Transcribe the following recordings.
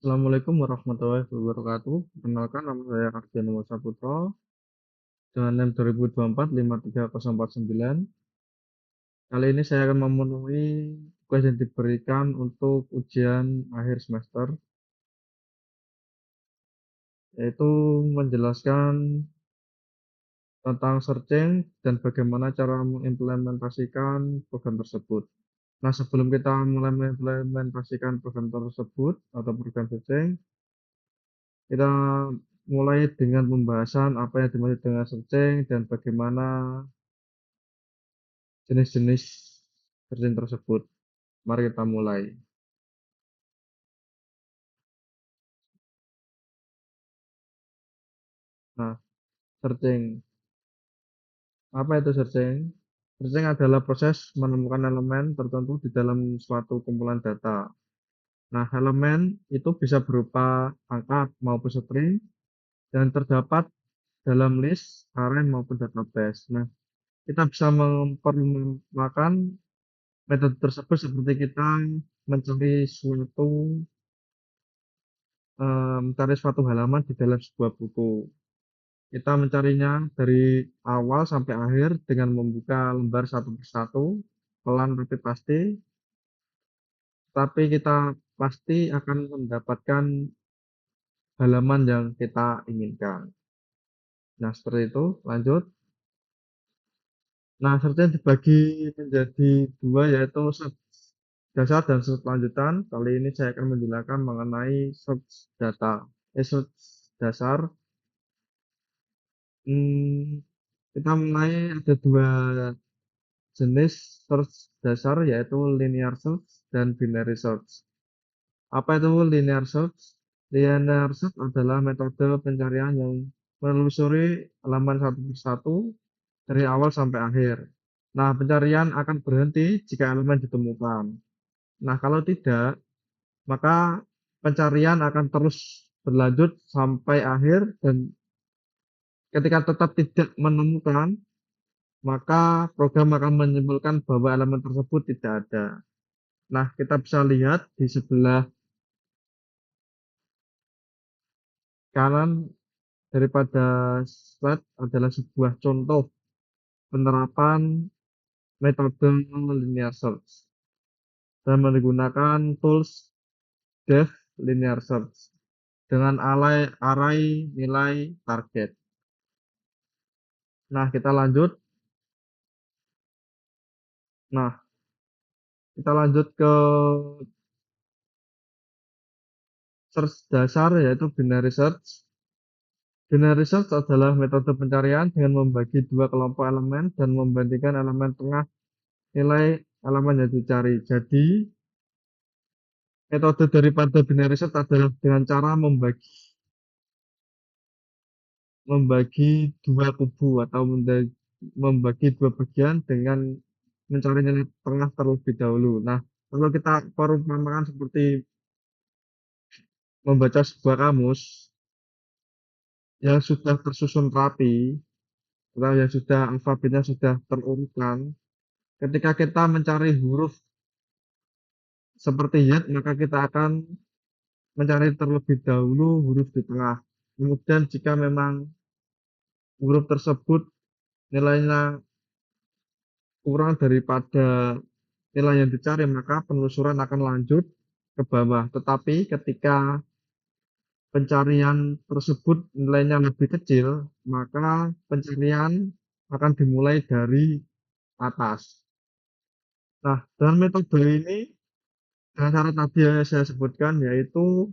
Assalamualaikum warahmatullahi wabarakatuh. Perkenalkan nama saya Ardianto Saputra dengan NIM 2024-53049. Kali ini saya akan memenuhi tugas yang diberikan untuk ujian akhir semester, yaitu menjelaskan tentang searching dan bagaimana cara mengimplementasikan program tersebut. Nah, sebelum kita mulai mengimplementasikan program tersebut atau program searching, kita mulai dengan pembahasan apa yang dimaksud dengan searching dan bagaimana jenis-jenis searching tersebut. Mari kita mulai. Nah, searching. Apa itu searching? Searching adalah proses menemukan elemen tertentu di dalam suatu kumpulan data. Nah, elemen itu bisa berupa angka maupun string dan terdapat dalam list, array maupun database. Nah, kita bisa mempergunakan metode tersebut seperti kita mencari suatu halaman di dalam sebuah buku. Kita mencarinya dari awal sampai akhir dengan membuka lembar satu persatu, pelan tapi pasti, tapi kita pasti akan mendapatkan halaman yang kita inginkan. Nah, seperti itu. Lanjut. Nah, search dibagi menjadi dua, yaitu search dasar dan search lanjutan. Kali ini saya akan menjelaskan mengenai search data. Search dasar. Hmm, kita mulai ada dua jenis search dasar, yaitu linear search dan binary search. Apa itu linear search? Linear search adalah metode pencarian yang menelusuri halaman satu persatu dari awal sampai akhir. Nah, pencarian akan berhenti jika elemen ditemukan. Nah, kalau tidak, maka pencarian akan terus berlanjut sampai akhir dan ketika tetap tidak menemukan, maka program akan menyimpulkan bahwa elemen tersebut tidak ada. Nah, kita bisa lihat di sebelah kanan daripada slide adalah sebuah contoh penerapan metode linear search dan menggunakan tools dev linear search dengan array nilai target. Nah, kita lanjut. Nah, kita lanjut ke search dasar, yaitu binary search. Binary search adalah metode pencarian dengan membagi dua kelompok elemen dan membandingkan elemen tengah nilai elemen yang dicari. Jadi, metode daripada binary search adalah dengan cara membagi dua kubu atau membagi dua bagian dengan mencari nilai tengah terlebih dahulu. Nah, kalau kita perumpamakan seperti membaca sebuah kamus yang sudah tersusun rapi, atau yang sudah alfabetnya sudah terurutkan, ketika kita mencari huruf seperti Y, maka kita akan mencari terlebih dahulu huruf di tengah. Kemudian jika memang huruf tersebut nilainya kurang daripada nilai yang dicari, maka penelusuran akan lanjut ke bawah. Tetapi ketika pencarian tersebut nilainya lebih kecil, maka pencarian akan dimulai dari atas. Nah, dengan metode ini, dengan cara tadi yang saya sebutkan, yaitu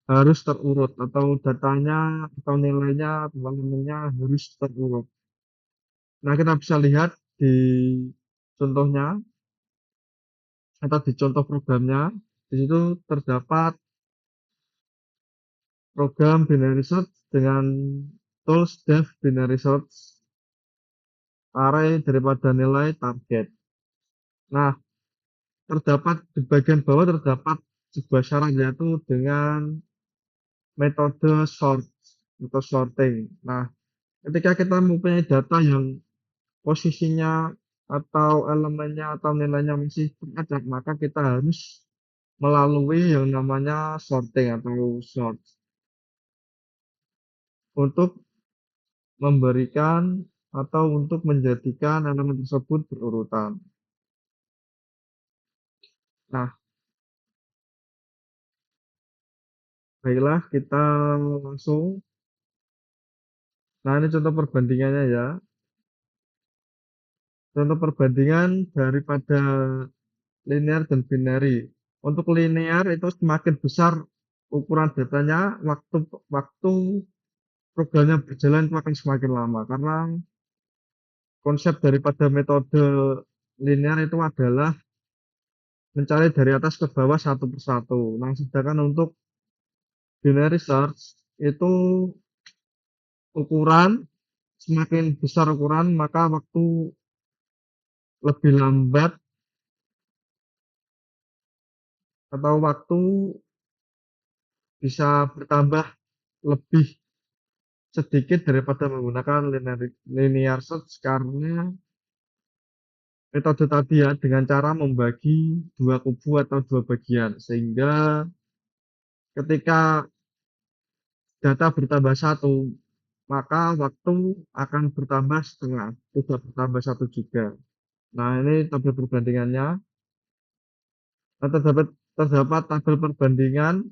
harus terurut atau datanya atau nilainya atau elemennya harus terurut. Nah, kita bisa lihat di contohnya atau di contoh programnya. Di situ terdapat program binary search dengan tools dev binary search array daripada nilai target. Nah, terdapat di bagian bawah terdapat sebuah syarat, yaitu dengan metode sort atau sorting. Nah, ketika kita mempunyai data yang posisinya atau elemennya atau nilainya masih teracak, maka kita harus melalui yang namanya sorting atau sort untuk memberikan atau untuk menjadikan elemen tersebut berurutan. Nah, baiklah kita langsung. Nah, ini contoh perbandingannya ya. Contoh perbandingan daripada linear dan binary. Untuk linear itu semakin besar ukuran datanya, waktu waktu programnya berjalan itu akan semakin lama karena konsep daripada metode linear itu adalah mencari dari atas ke bawah satu persatu. Nah, sedangkan untuk binary search itu ukuran semakin besar ukuran maka waktu lebih lambat atau waktu bisa bertambah lebih sedikit daripada menggunakan linear search karena metode tadi ya dengan cara membagi dua kubu atau dua bagian sehingga ketika data bertambah satu maka waktu akan bertambah setengah, tidak bertambah satu juga. Nah, ini tabel perbandingannya. Nah, terdapat tabel perbandingan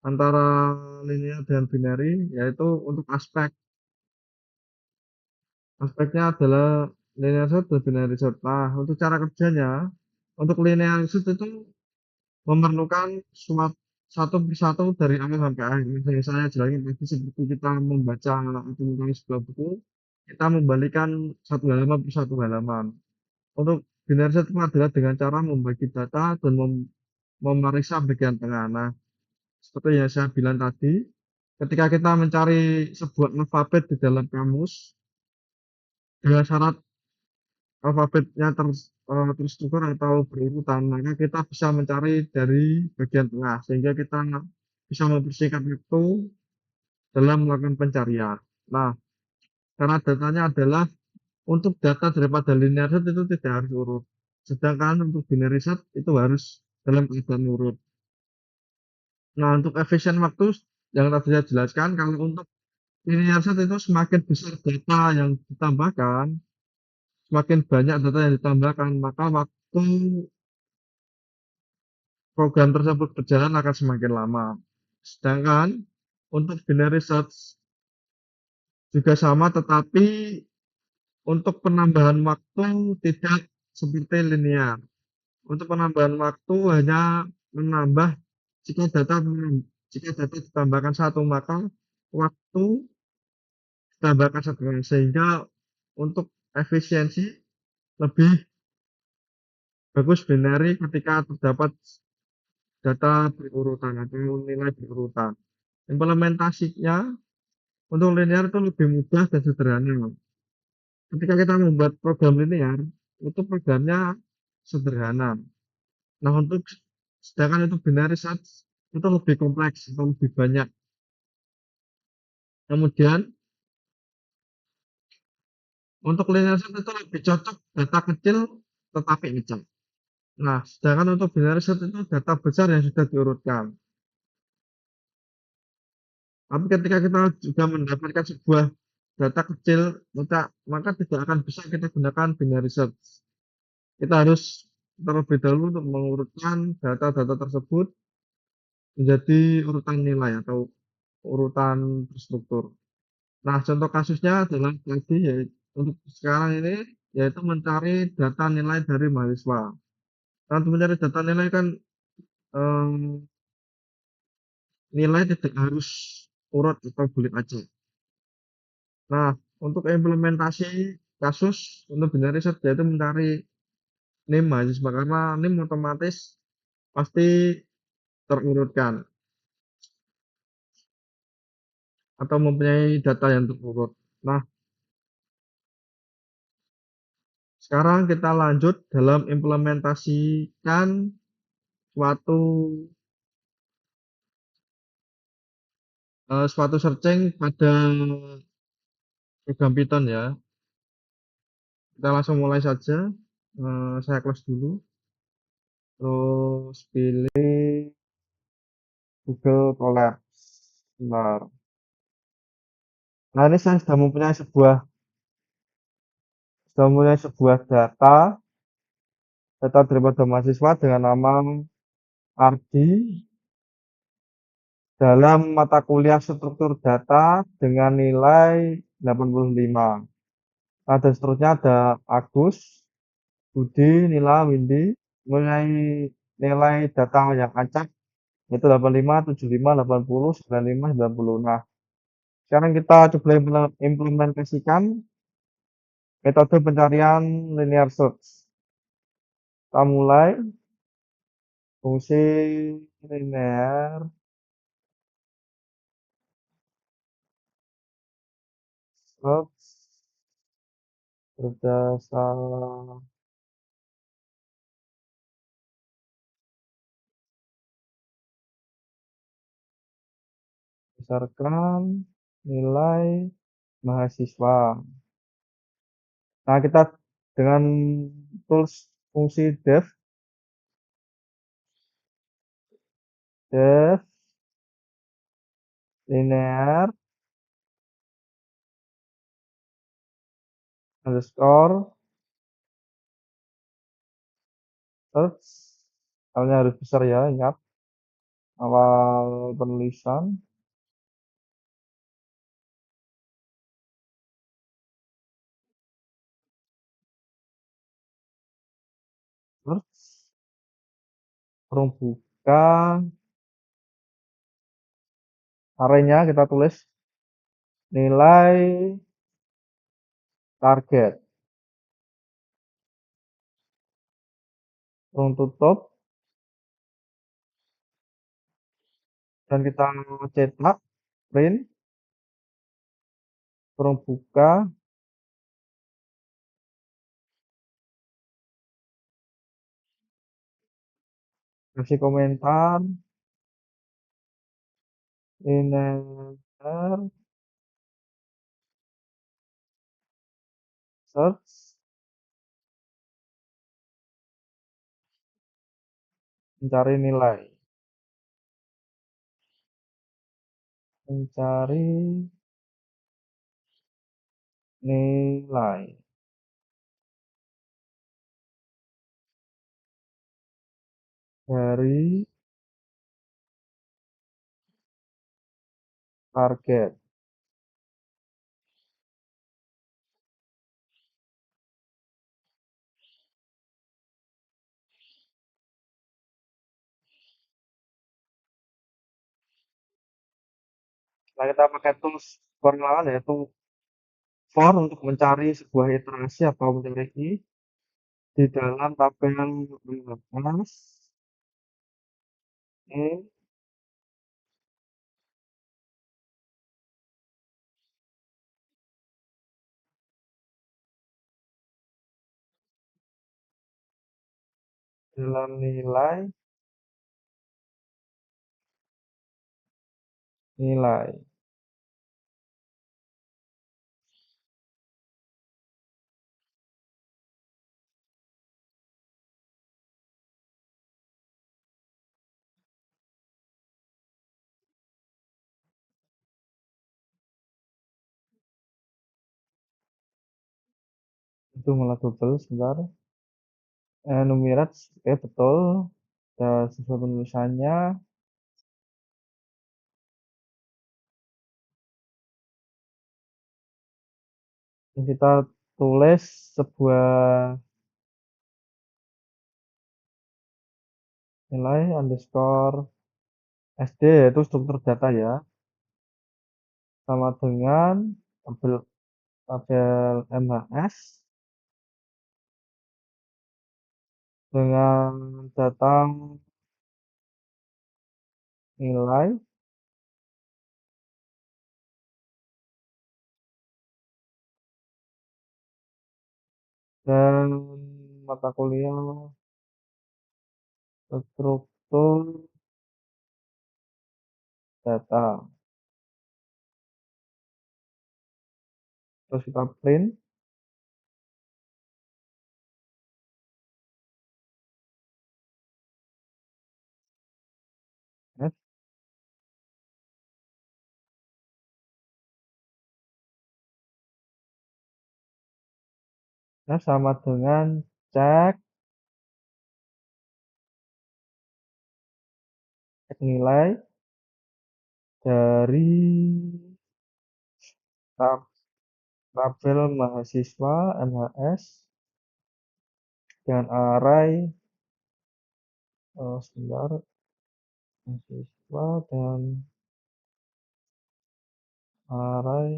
antara linear dan binary, yaitu untuk aspeknya adalah linear search dan binary search. Nah, untuk cara kerjanya, untuk linear search itu memerlukan satu persatu dari awal sampai akhir. Misalnya saya jelasin tadi seperti kita membaca atau menulis sebuah buku, kita membalikan satu halaman per satu halaman. Untuk binary search itu adalah dengan cara membagi data dan memeriksa bagian tengah. Nah, seperti yang saya bilang tadi, ketika kita mencari sebuah alfabet di dalam kamus, dengan syarat alfabetnya terstruktur atau berurutan, maka kita bisa mencari dari bagian tengah, sehingga kita bisa mempersingkat waktu dalam melakukan pencarian. Nah, karena datanya adalah untuk data daripada linear set itu tidak harus urut. Sedangkan untuk binary set itu harus dalam keadaan urut. Nah, untuk efisien waktu yang tadi saya jelaskan, kalau untuk linear set itu semakin besar data yang ditambahkan, semakin banyak data yang ditambahkan, maka waktu program tersebut berjalan akan semakin lama. Sedangkan untuk binary search juga sama, tetapi untuk penambahan waktu tidak seperti linear. Untuk penambahan waktu hanya menambah jika data ditambahkan satu maka waktu ditambahkan satu sehingga untuk efisiensi lebih bagus binary ketika terdapat data berurutan atau nilai berurutan. Implementasinya untuk linear itu lebih mudah dan sederhana. Ketika kita membuat program linear, itu programnya sederhana. Nah, untuk sedangkan itu binary search itu lebih kompleks atau lebih banyak. Kemudian untuk linear search itu lebih cocok data kecil tetapi acak. Nah, sedangkan untuk binary search itu data besar yang sudah diurutkan. Tapi ketika kita juga mendapatkan sebuah data kecil, maka tidak akan bisa kita gunakan binary search. Kita harus terlebih dahulu untuk mengurutkan data-data tersebut menjadi urutan nilai atau urutan terstruktur. Nah, contoh kasusnya adalah tadi yaitu untuk sekarang ini yaitu mencari data nilai dari mahasiswa. Nah, untuk mencari data nilai kan nilai tidak harus urut atau bulat aja. Nah, untuk implementasi kasus untuk binary search yaitu mencari NIM mahasiswa karena NIM otomatis pasti terurutkan atau mempunyai data yang terurut. Nah, sekarang kita lanjut dalam implementasikan suatu suatu searching pada program Python ya. Kita langsung mulai saja. Saya close dulu. terus pilih Google Collapse. Bentar. Nah, ini saya sudah mempunyai sebuah data daripada mahasiswa dengan nama Ardi dalam mata kuliah struktur data dengan nilai 85. Nah, dan seterusnya ada Agus, Budi, Nila, Windy, mempunyai nilai data yang acak, yaitu 85, 75, 80, 95, 90. Nah, sekarang kita coba implementasikan metode pencarian linear search. Kita mulai fungsi linear search berdasarkan nilai mahasiswa. Nah, kita dengan tools fungsi def linear underscore search, awalnya harus besar ya, ingat awal penulisan search, kurung buka, arenya kita tulis nilai target, kurung tutup, dan kita cetak print, kurung buka, kasih komentar linear search mencari nilai nilai dari target. Nah, kita pakai tools pengenalan yaitu for untuk mencari sebuah iterasi atau mencari key di dalam tabel atas in dalam nilai itu malah double sebentar. Enumerate, oke betul. Sesuai penulisannya. Kita tulis sebuah nilai underscore SD yaitu struktur data ya, sama dengan tabel tabel MHS dengan data nilai dan mata kuliah struktur data. Terus kita print. Nah, sama dengan cek, cek nilai dari tabel mahasiswa MHS dengan array sebentar, mahasiswa dan array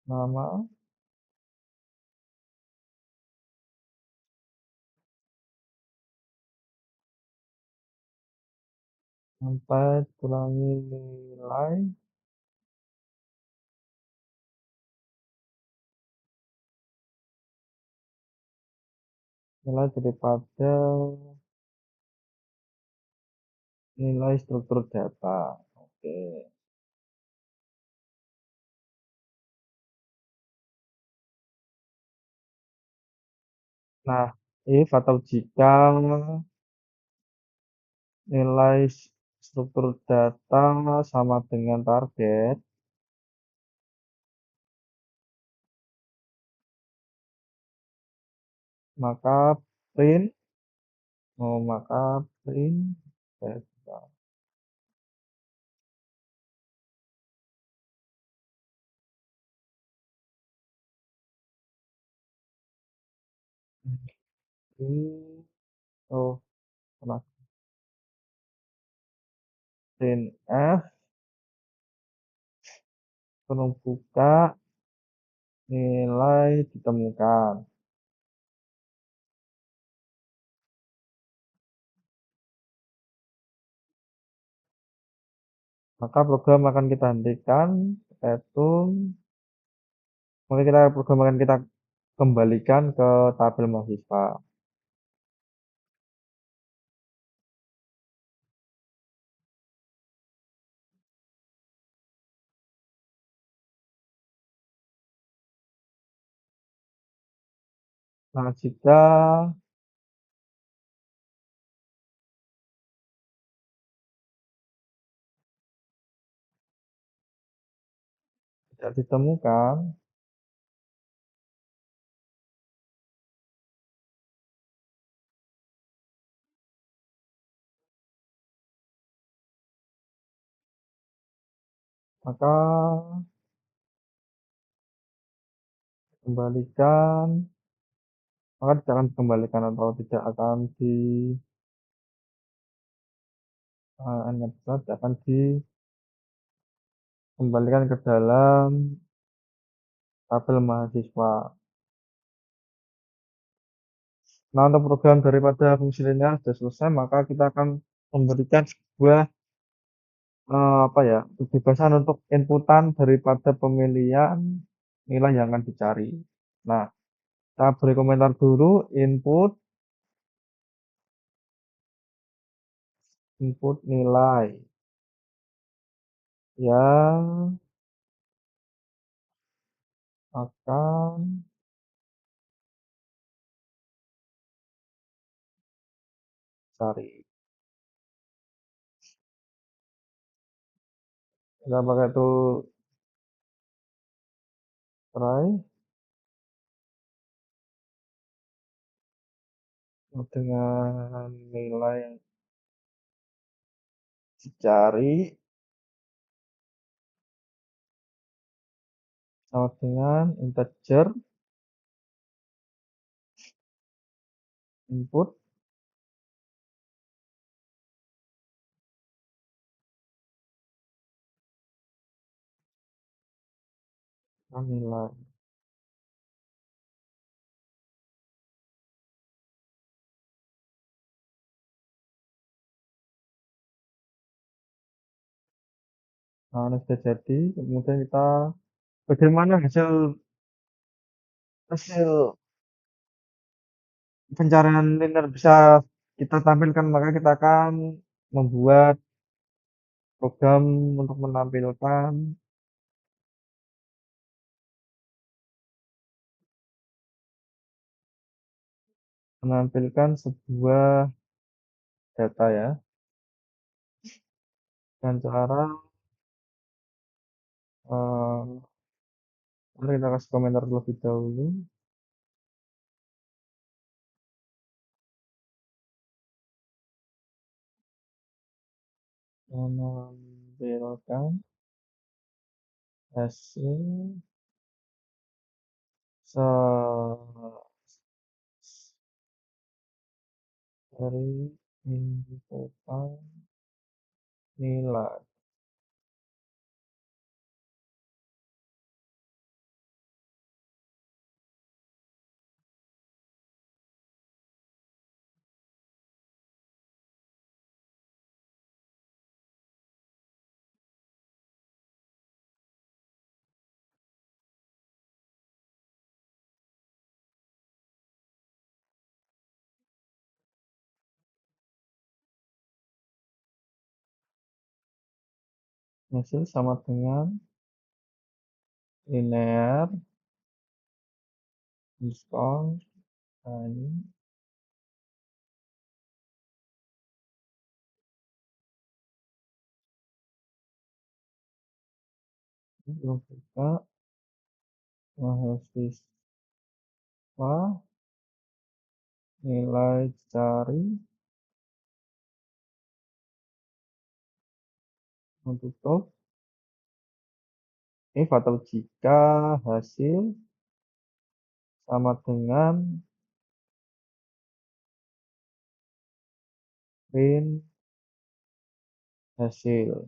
nama sampai kurangi nilai daripada nilai struktur data. Oke. Nah, if atau jika nilai struktur data sama dengan target, maka print print data. Ini oh pernah print f penuh buka nilai ditemukan. Maka program akan kita hentikan, yaitu program akan kita kembalikan ke tabel mahasiswa. Nah, jika tidak ditemukan, maka kembalikan, maka tidak akan dikembalikan atau tidak akan tidak akan dikembalikan ke dalam tabel mahasiswa. Nah, untuk program daripada fungsi linear sudah selesai, maka kita akan memberikan sebuah apa ya, kebebasan untuk inputan daripada pemilihan nilai yang akan dicari. Nah, kita beri komentar dulu input nilai yang akan cari. Kita pakai tool try dengan nilai yang dicari sama dengan integer input nilai. Nah, ini sudah jadi. Kemudian kita bagaimana hasil hasil pencarian linear bisa kita tampilkan, maka kita akan membuat program untuk menampilkan sebuah data ya dengan cara mari kita kasih komentar terlebih dahulu. menampilkan hasil dari inputan nilai. Hasil sama dengan linear underscore ini belum buka mahasiswa nilai cari menutup if atau jika hasil sama dengan print hasil.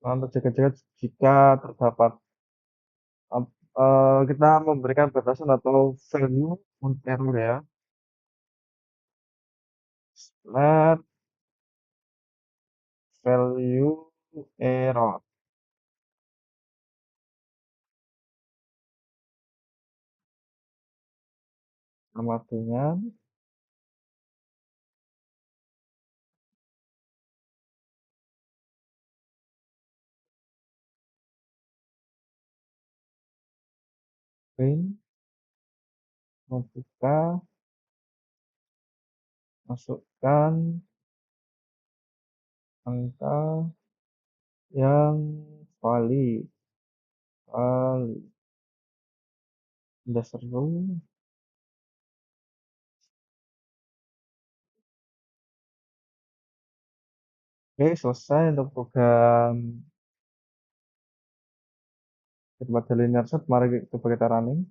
Untuk jaga-jaga jika terdapat kita memberikan batasan atau value untuk error ya. Let value error sama dengan print membuka masukkan angka yang valid. Udah seru. Oke, selesai untuk program daripada linear set. Mari coba kita running.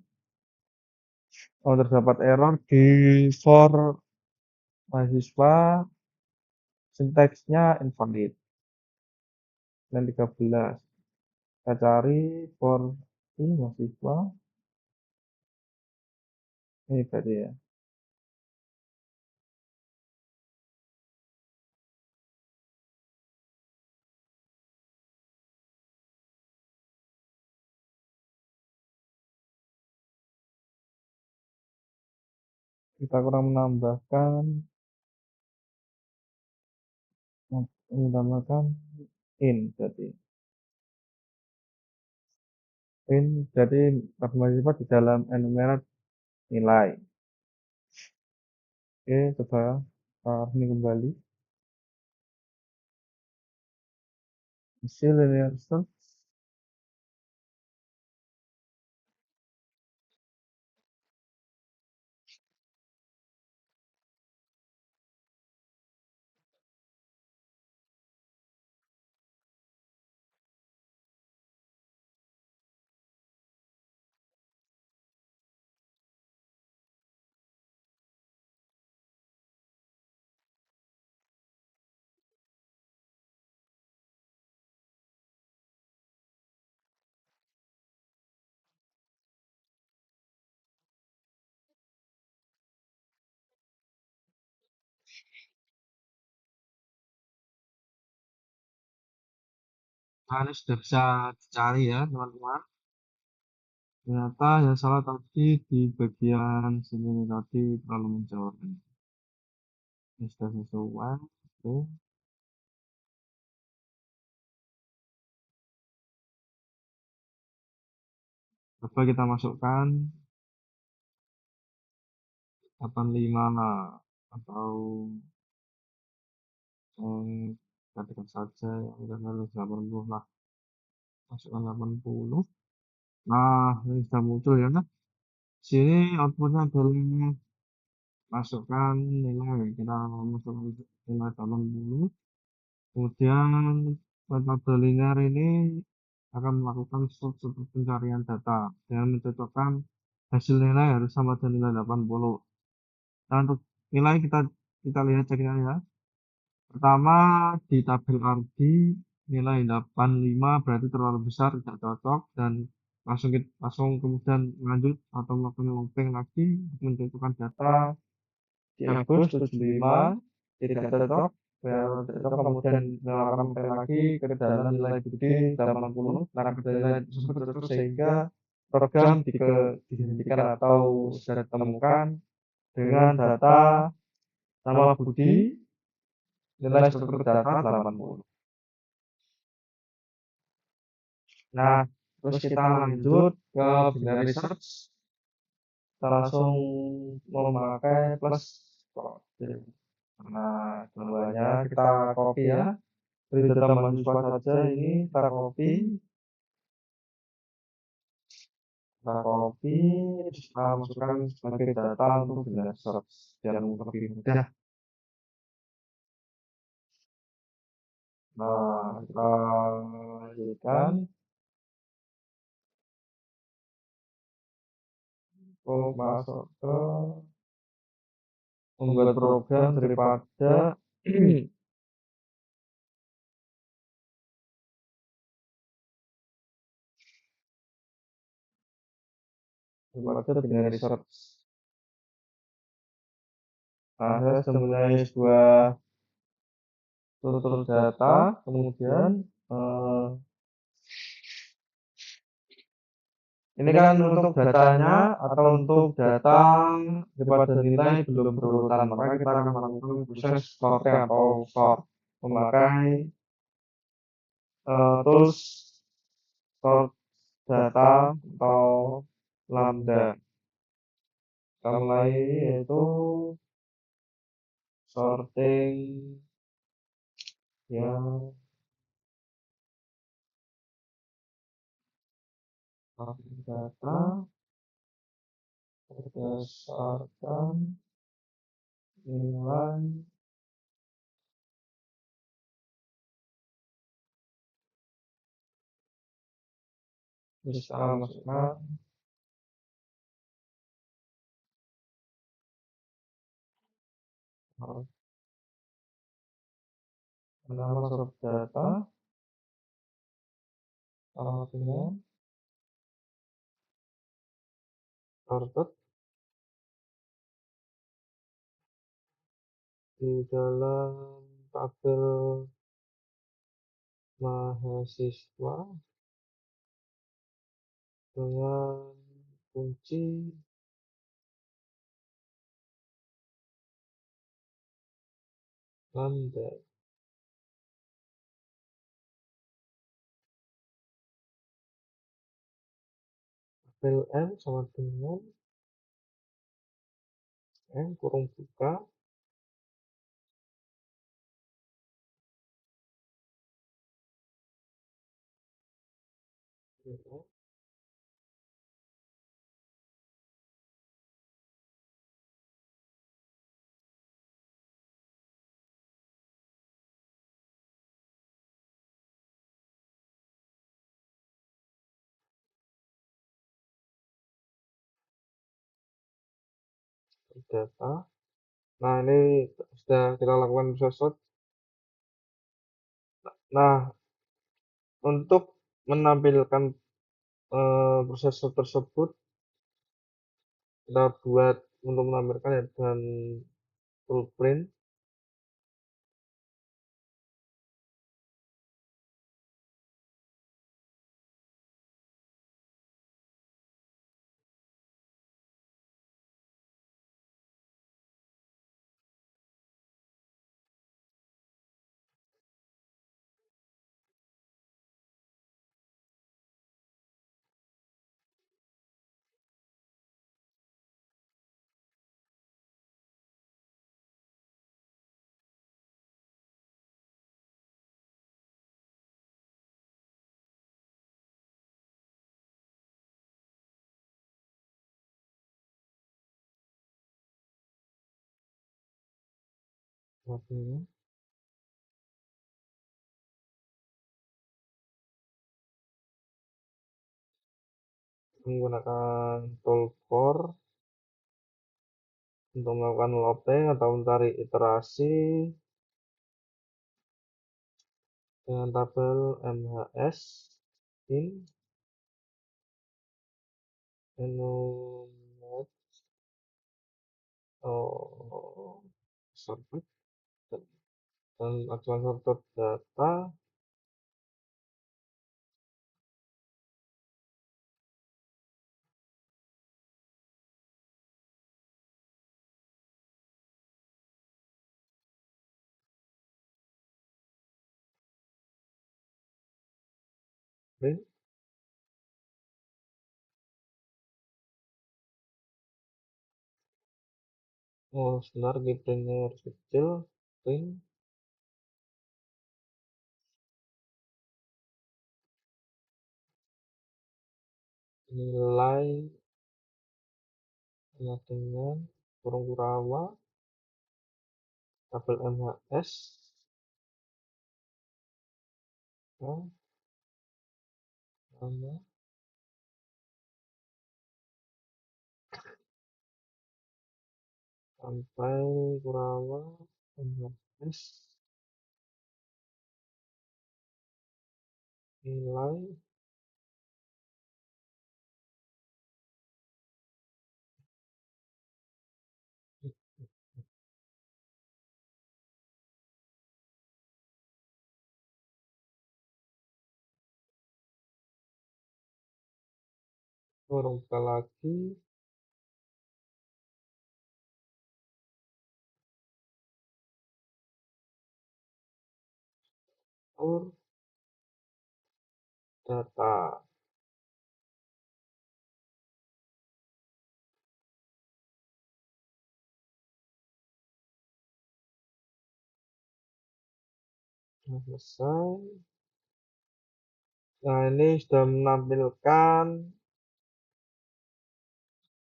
Oh, terdapat error di for mahasiswa, sintaksnya invalid. Dan 13. Kita cari for ini mahasiswa. Ini tadi ya. Kita kurang menambahkan, menambahkan in jadi. In jadi mahasiswa di dalam enumerate nilai. Oke, coba ini kembali. Hasil linear set. Nah, ini sudah bisa dicari ya teman-teman. Ternyata yang salah tadi di bagian sini nih, tadi terlalu menjauh. Ini sudah sesuai. Oke. Coba kita masukkan 85 atau katakan saja yang udah 80 lah. masukkan 80. Nah, ini sudah muncul ya kan. Sini outputnya adalah masukkan nilai, kita masukkan nilai 80. Kemudian metode linear ini akan melakukan struktur pencarian data dengan mencocokkan hasil nilai harus sama dengan nilai 80. Nah, untuk nilai kita lihat ceknya ya. Pertama di tabel RD nilai 85 berarti terlalu besar, tidak cocok, dan langsung kemudian lanjut atau melakukan looping lagi untuk mencocokkan data di Agus 75 tidak cocok. Ya, cocok kemudian melakukan looping lagi ke dalam nilai gede 80. Nah, kedua nilai tersebut cocok sehingga program dihentikan atau sudah ditemukan dengan data nama Budi, nilai struktur data 80. Nah, terus kita lanjut ke binary search. Kita langsung memakai plus code. Nah, keduanya kita copy ya. Dari data mahasiswa saja ini kita copy, terus kita masukkan sebagai data untuk binary search biar lebih mudah. Nah, kita lanjutkan. Masuk ke membuat program daripada binary search. Nah, saya sudah mempunyai sebuah struktur data, kemudian ini kan untuk datanya atau untuk data daripada nilai belum berurutan, maka kita akan melakukan proses sorting atau sort memakai tools sort data atau lambda. Kita mulai yaitu sorting yang data berdasarkan nilai bisa masukkan nama sub data sama dengan sorted di dalam tabel mahasiswa dengan kunci lambda. Tabel M sama dengan M kurung buka data. Nah, ini sudah kita lakukan proses sort. Nah, untuk menampilkan proses sort tersebut kita buat untuk menampilkan ya dengan full print. Artinya menggunakan tool for untuk melakukan looping atau mencari iterasi dengan tabel MHS in enumerate oh, sorted dan acuan sorted data print. Oh, sebentar printnya harus kecil. Print nilai sama dengan kurung kurawa tabel MHS ya, sama sampai kurawa MHS nilai kurung buka lagi or data. Nah, selesai. Nah, ini sudah menampilkan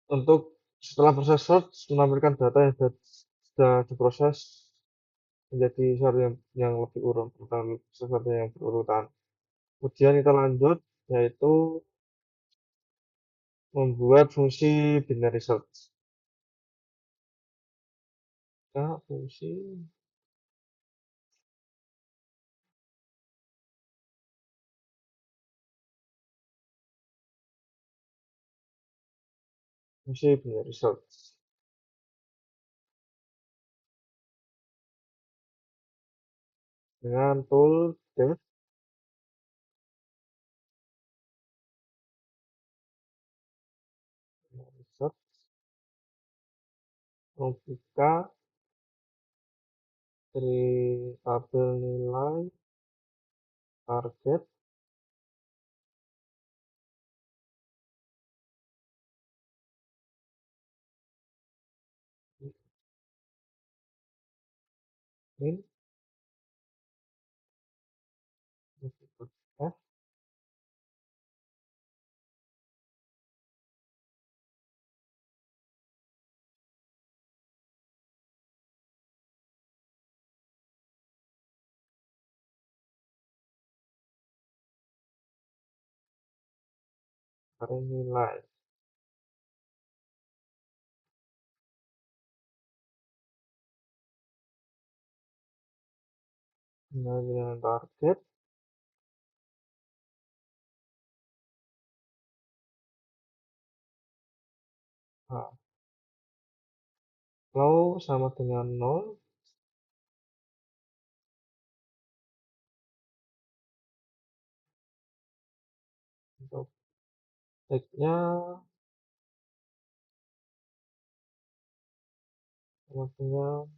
untuk setelah proses search menampilkan data yang sudah diproses menjadi sesuatu yang lebih urut atau sesuatu yang berurutan. Kemudian kita lanjut yaitu membuat fungsi binary search. Nah, fungsi binary search dengan tool def binary search membuka dari tabel nilai target min F nilai dengan target. Nah, kalau sama dengan 0 untuk X-nya sama dengan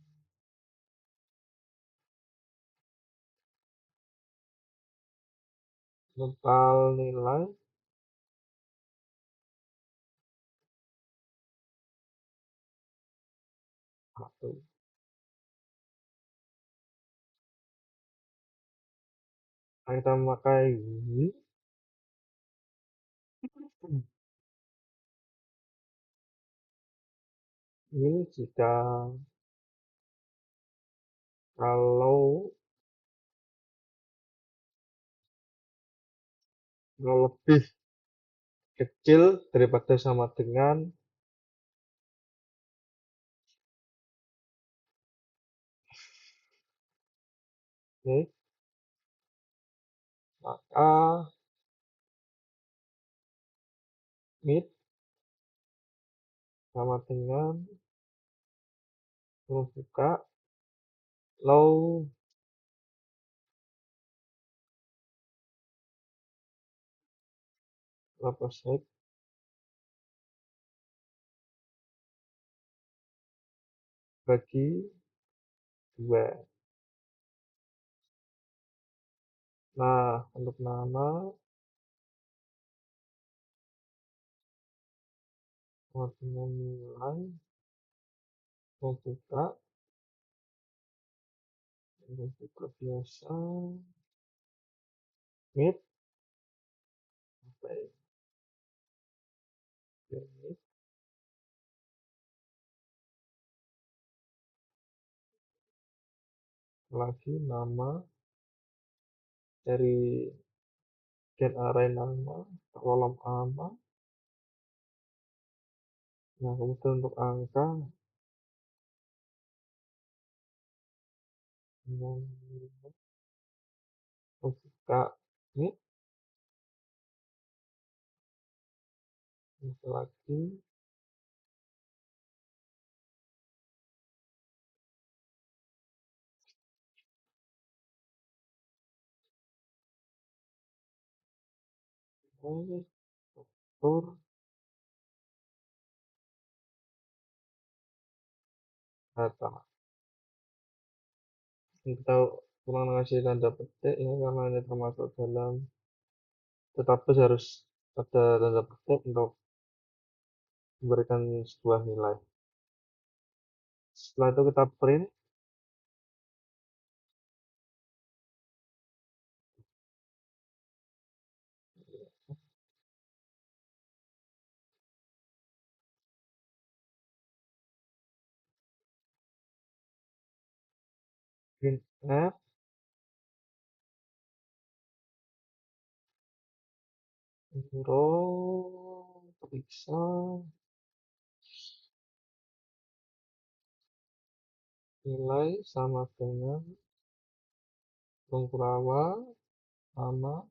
total nilai 1. Nah, kita memakai ini jika Kalau lebih kecil daripada sama dengan ini, maka mid sama dengan huruf buka low lepas bagi 2. Nah, untuk nama sama dengan nilai membuka membuka biasa mid sampai mid lagi nama dari gen array nama kolom nama. Nah, kemudian untuk angka membuka mid lagi struktur data. Kita kurang ngasih tanda petik ya karena ini termasuk dalam, tetapi harus ada tanda petik untuk memberikan sebuah nilai. Setelah itu kita print printf periksa nilai sama dengan Bungkurawa nama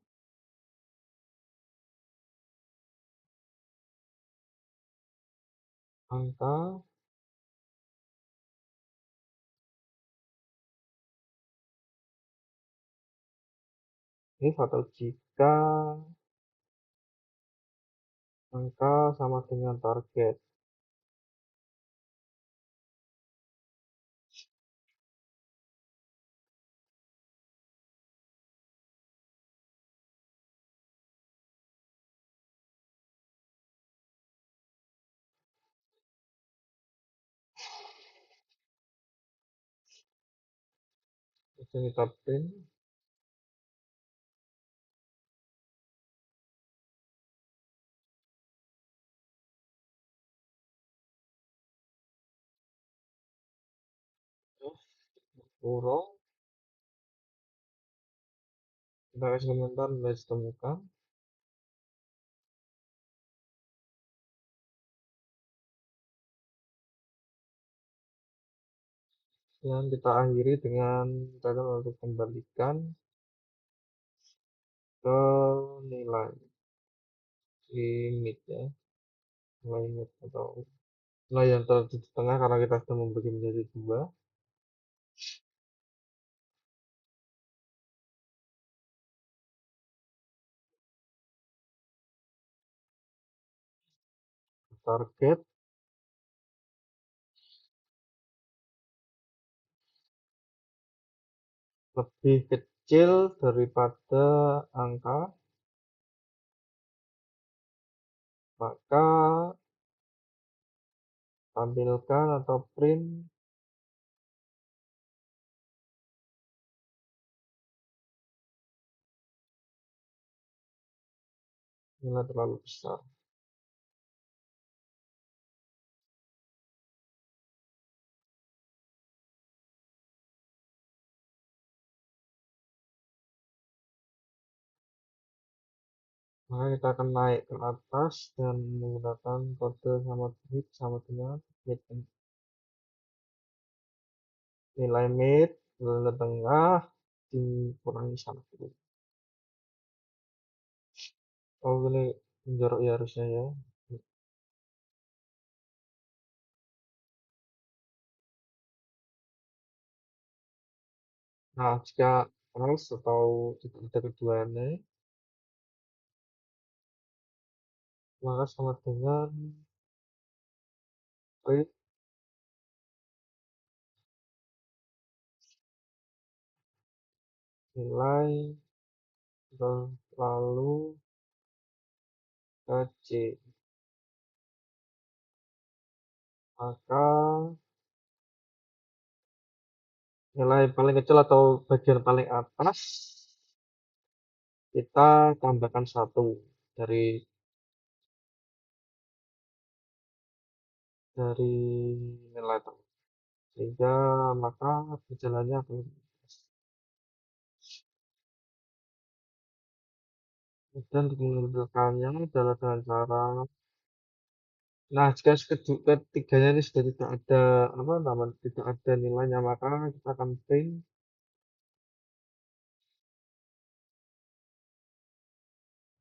angka if atau jika angka sama dengan target. Kemudian kita print kurung, kita kasih komentar nilai ditemukan. Dan kita akhiri dengan cara untuk kembalikan ke nilai limit ya, nilai limit atau nilai yang terjadi di tengah karena kita sudah membagi menjadi 2. Target lebih kecil daripada angka, maka tampilkan atau print nilai terlalu besar. Maka kita akan naik ke atas dan menggunakan kode sama hit sama dengan mid, nilai mid, nilai tengah dikurangi 1. Oh ini menjorok ya harusnya ya. Nah, jika else atau tidak ada keduanya, maka sama dengan print nilai lalu ke C. Maka nilai paling kecil atau bagian paling atas kita tambahkan 1 dari dari nilai tengah. Sehingga maka berjalannya akan lebih bagus. Dan untuk menentukannya adalah dengan cara, nah jika ketiganya ini sudah tidak ada apa namanya, tidak ada nilainya, maka kita akan print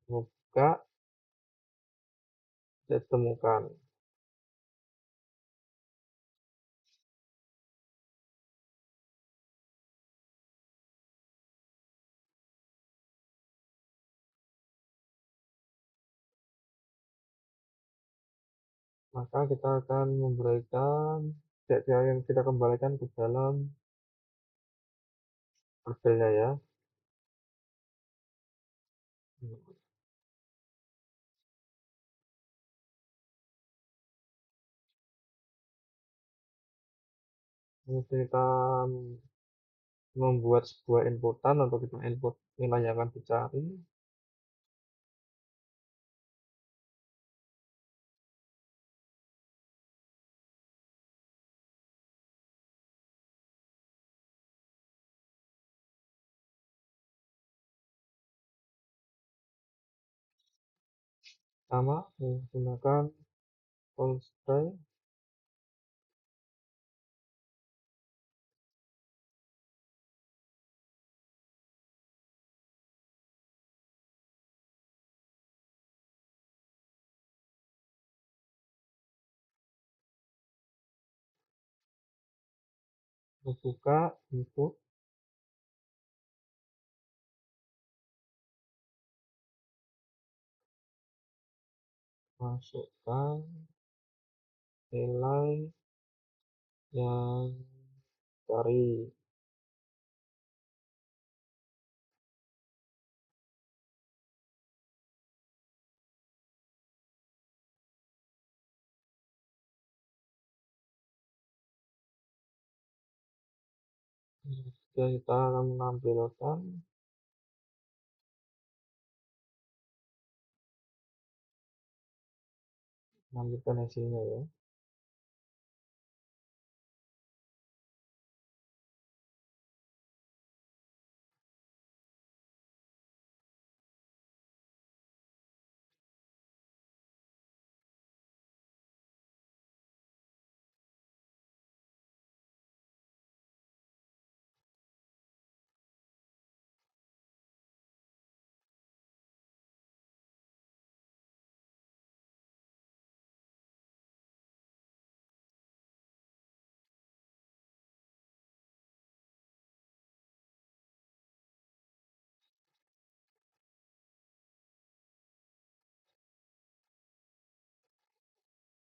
buka ditemukan. Maka kita akan memberikan data yang kita kembalikan ke dalam tabelnya ya. Ini kita membuat sebuah inputan untuk kita input nilai yang akan dicari. Sama menggunakan constraint membuka input, masukkan nilai yang cari. Dan kita akan menampilkan hasilnya ya.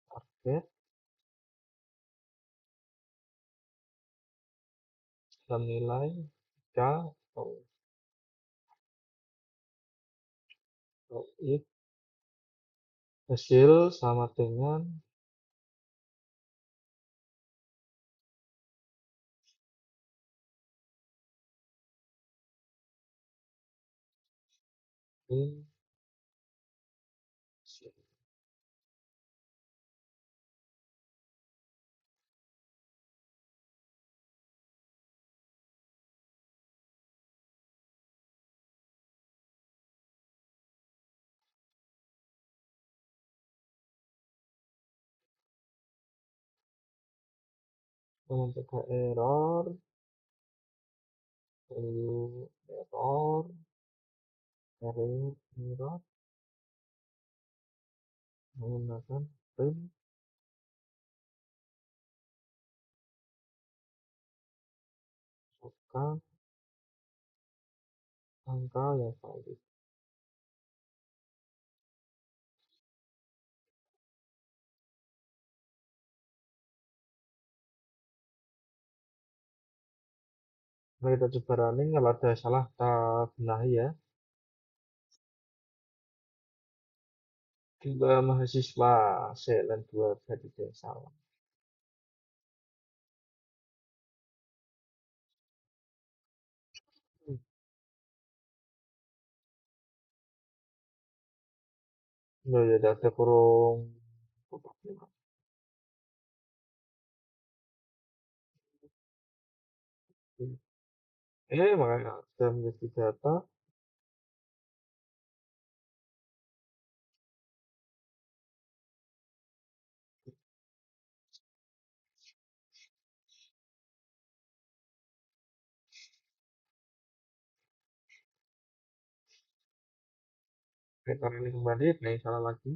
Target dan nilai jika atau if hasil sama dengan in. mencegah error, error, error, menggunakan print, masukkan angka yang valid. Mari kita coba running, kalau ada salah kita benahi ya. Dua mahasiswa, dan dua berarti tidak salah. Ya, ya, ada kurung. Makanya ada menjadi data. Kita running kembali, nah ini salah lagi.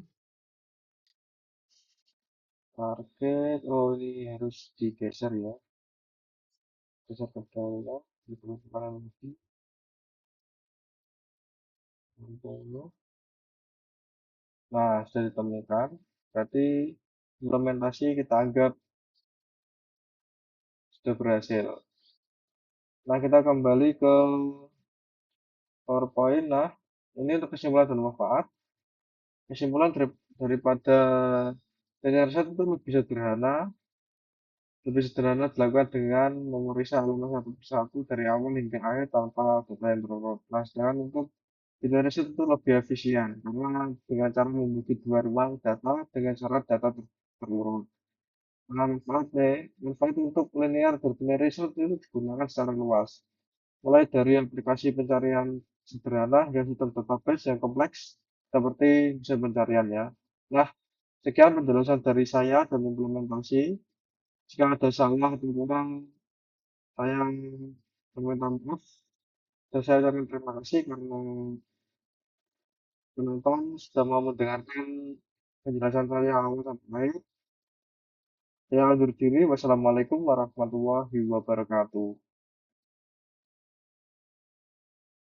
Target, oh ini harus digeser ya. Geser ke bawah, di pengukuran lagi. 60. Nah, sudah ditemukan. Berarti implementasi kita anggap sudah berhasil. Nah, kita kembali ke PowerPoint. Nah, ini untuk kesimpulan dan manfaat. Kesimpulan daripada data riset itu lebih sederhana dilakukan dengan memeriksa halaman satu persatu dari awal hingga akhir tanpa data yang berurut. Nah, sedangkan untuk data riset itu lebih efisien karena dengan cara membagi dua ruang data dengan syarat data terurut. Nah, manfaat untuk linear dan binary search itu digunakan secara luas, mulai dari aplikasi pencarian sederhana hingga sistem database yang kompleks seperti mesin pencariannya. Nah, sekian penjelasan dari saya dan implementasi. Jika ada salah atau kurang, saya meminta maaf dan saya ucapkan terima kasih karena penonton sudah mau mendengarkan penjelasan saya awal sampai akhir. Saya undur diri. Wassalamualaikum warahmatullahi wabarakatuh.